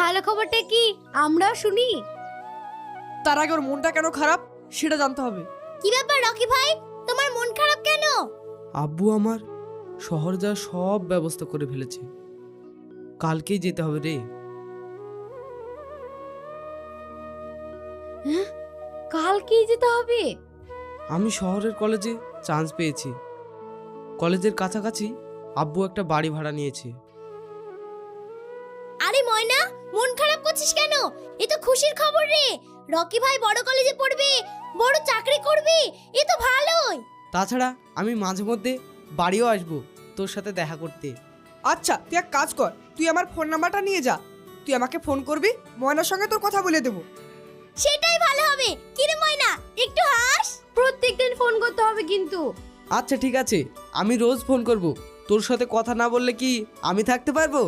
ভালো খবরটা কি আমরাও শুনি। তার আগে ওর মনটা কেন খারাপ সেটা জানতে হবে। কি ব্যাপার রকি ভাই, তোমার মন খারাপ কেন? আব্বু আমার শহর যাওয়ার সব ব্যবস্থা করে ফেলেছে, কালকেই যেতে হবে রে। কালকেই যেতে হবে? আমি শহরের কলেজে চান্স পেয়েছি। কলেজের কাছাকাছি আব্বু একটা বাড়ি ভাড়া নিয়েছে। আরে ময়না, মন খারাপ করছিস কেন? এ তো খুশির খবর রে। রকি ভাই বড় কলেজে পড়বে, বড় চাকরি করবে, এ তো ভালোই। তাছাড়া আমি মাঝে মধ্যে বাড়িও আসবো তোর সাথে দেখা করতে। আচ্ছা তুই এক কাজ কর, তুই আমার ফোন নাম্বারটা নিয়ে যা, তুই আমাকে ফোন করবি, ময়নার সঙ্গে তোর কথা বলে দেবো। সেটাই ভালো হবে। কি রে ময়না, একটু হাস। প্রত্যেকদিন ফোন করতে হবে কিন্তু। আচ্ছা ঠিক আছে, আমি রোজ ফোন করব। তোর সাথে কথা না বললে কি আমি থাকতে পারবো?